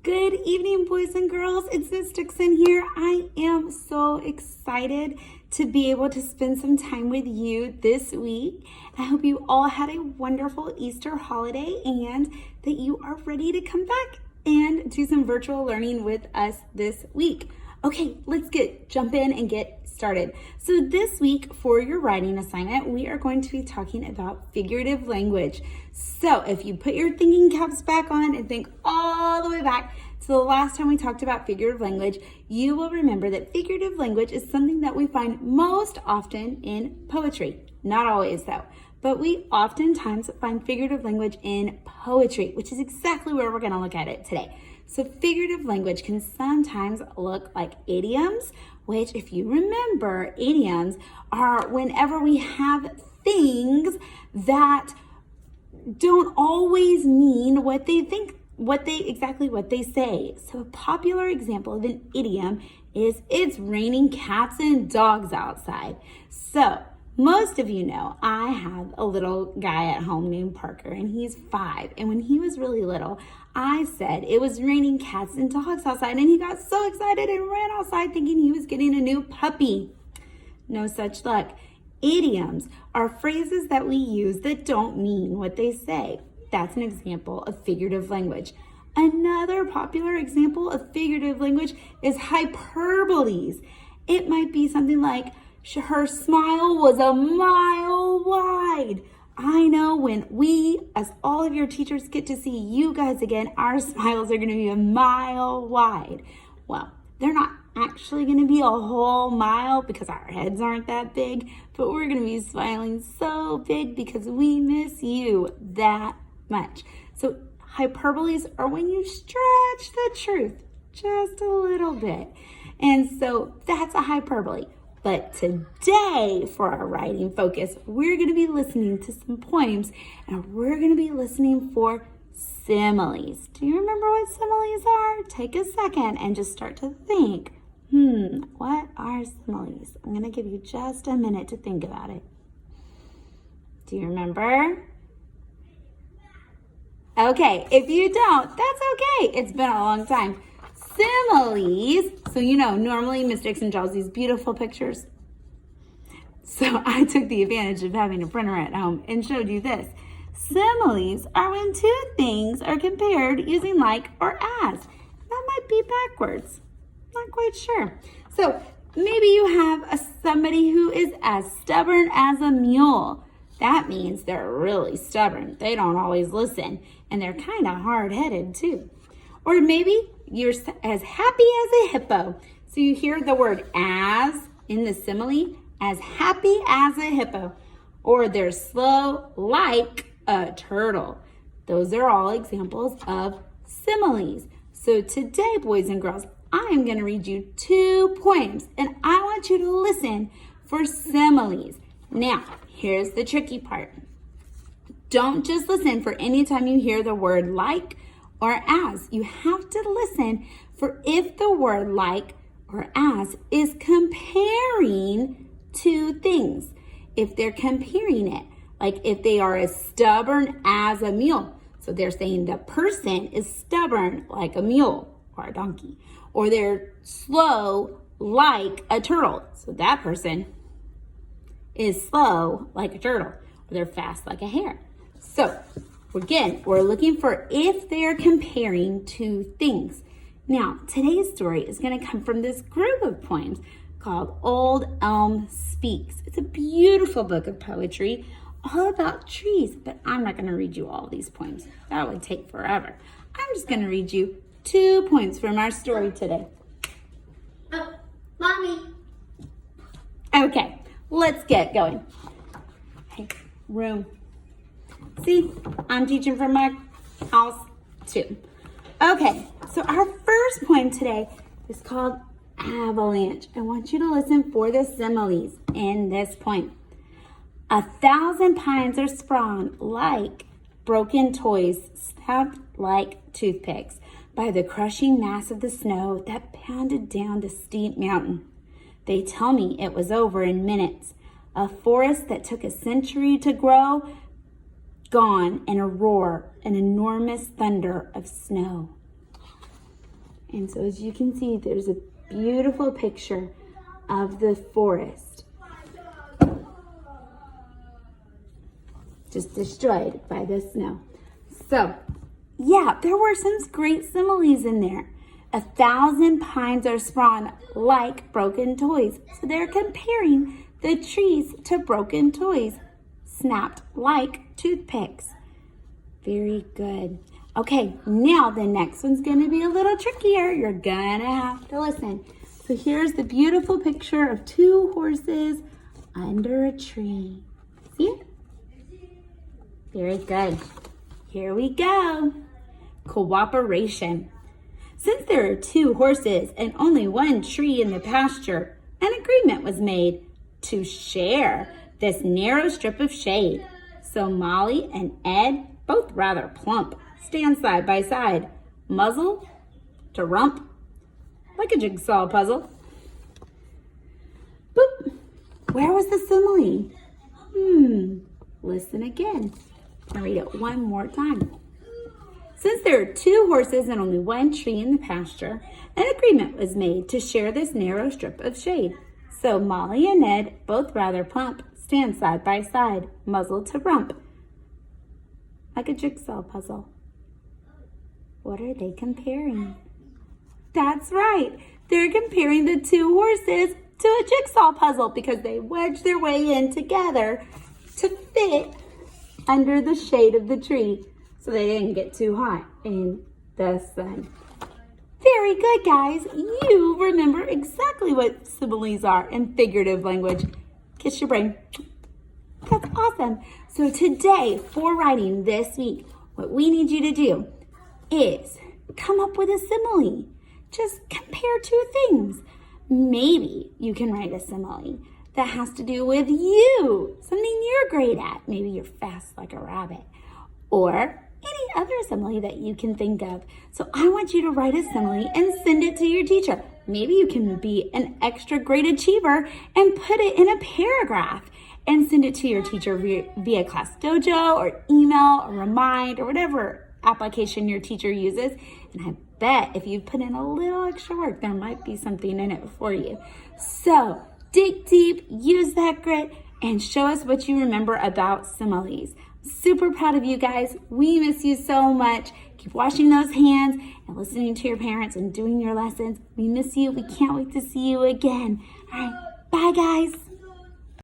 Good evening, boys and girls. It's Miss Dixon here. I am so excited to be able to spend some time with you this week. I hope you all had a wonderful Easter holiday and that you are ready to come back and do some virtual learning with us this week. Okay, let's jump in and get started. So this week for your writing assignment, we are going to be talking about figurative language. So if you put your thinking caps back on and think all the way back to the last time we talked about figurative language, you will remember that figurative language is something that we find most often in poetry. Not always though, but we oftentimes find figurative language in poetry, which is exactly where we're going to look at it today. So figurative language can sometimes look like idioms, which if you remember, idioms are whenever we have things that don't always mean what they think, exactly what they say. So a popular example of an idiom is it's raining cats and dogs outside. So most of you know I have a little guy at home named Parker, and he's 5. And when he was really little, I said it was raining cats and dogs outside, and he got so excited and ran outside thinking he was getting a new puppy. No such luck. Idioms are phrases that we use that don't mean what they say. That's an example of figurative language. Another popular example of figurative language is hyperboles. It might be something like, her smile was a mile wide. I know when we, as all of your teachers, get to see you guys again, our smiles are going to be a mile wide. Well, they're not actually going to be a whole mile because our heads aren't that big, but we're going to be smiling so big because we miss you that much. So hyperboles are when you stretch the truth just a little bit. And so that's a hyperbole. But today, for our writing focus, we're going to be listening to some poems, and we're going to be listening for similes. Do you remember what similes are? Take a second and just start to think, what are similes? I'm going to give you just a minute to think about it. Do you remember? Okay, if you don't, that's okay. It's been a long time. Similes, so normally Miss Dixon draws these beautiful pictures. So I took the advantage of having a printer at home and showed you this. Similes are when two things are compared using like or as. That might be backwards. Not quite sure. So maybe you have somebody who is as stubborn as a mule. That means they're really stubborn. They don't always listen, and they're kind of hard-headed too. Or maybe you're as happy as a hippo. So you hear the word as in the simile, as happy as a hippo. Or they're slow like a turtle. Those are all examples of similes. So today, boys and girls, I am going to read you 2 poems, and I want you to listen for similes. Now, here's the tricky part. Don't just listen for any time you hear the word like or as. You have to listen for if the word like or as is comparing two things. If they're comparing it, like if they are as stubborn as a mule. So they're saying the person is stubborn like a mule or a donkey. Or they're slow like a turtle. So that person is slow like a turtle. Or they're fast like a hare. So again, we're looking for if they're comparing two things. Now, today's story is going to come from this group of poems called Old Elm Speaks. It's a beautiful book of poetry all about trees, but I'm not going to read you all these poems. That would take forever. I'm just going to read you 2 poems from our story today. Oh, Mommy. Okay, let's get going. Hey, room. See, I'm teaching from my house too. Okay, so our first poem today is called Avalanche. I want you to listen for the similes in this poem. 1,000 pines are sprung like broken toys, snapped like toothpicks by the crushing mass of the snow that pounded down the steep mountain. They tell me it was over in minutes. A forest that took a century to grow, gone in a roar, an enormous thunder of snow. And so as you can see, there's a beautiful picture of the forest just destroyed by the snow. So, yeah, there were some great similes in there. 1,000 pines are sprawn like broken toys. So they're comparing the trees to broken toys, snapped like toothpicks. Very good. Okay, now the next one's going to be a little trickier. You're going to have to listen. So here's the beautiful picture of 2 horses under a tree. See it? Very good. Here we go. Cooperation. Since there are 2 horses and only 1 tree in the pasture, an agreement was made to share this narrow strip of shade. So Molly and Ed, both rather plump, stand side by side, muzzle to rump, like a jigsaw puzzle. Boop. Where was the simile? Listen again. I'll read it one more time. Since there are 2 horses and only 1 tree in the pasture, an agreement was made to share this narrow strip of shade. So Molly and Ed, both rather plump, stand side by side, muzzle to rump, like a jigsaw puzzle. What are they comparing? That's right. They're comparing the 2 horses to a jigsaw puzzle because they wedged their way in together to fit under the shade of the tree so they didn't get too hot in the sun. Very good, guys. You remember exactly what similes are in figurative language. Kiss your brain. That's awesome. So today, for writing this week, what we need you to do is come up with a simile. Just compare 2 things. Maybe you can write a simile that has to do with you, something you're great at. Maybe you're fast like a rabbit, or any other simile that you can think of. So I want you to write a simile and send it to your teacher. Maybe you can be an extra great achiever and put it in a paragraph and send it to your teacher via Class Dojo or email or Remind or whatever application your teacher uses. And I bet if you put in a little extra work, there might be something in it for you. So dig deep, use that grit, and show us what you remember about similes. Super proud of you guys. We miss you so much. Keep washing those hands and listening to your parents and doing your lessons. We miss you. We can't wait to see you again. All right, bye guys.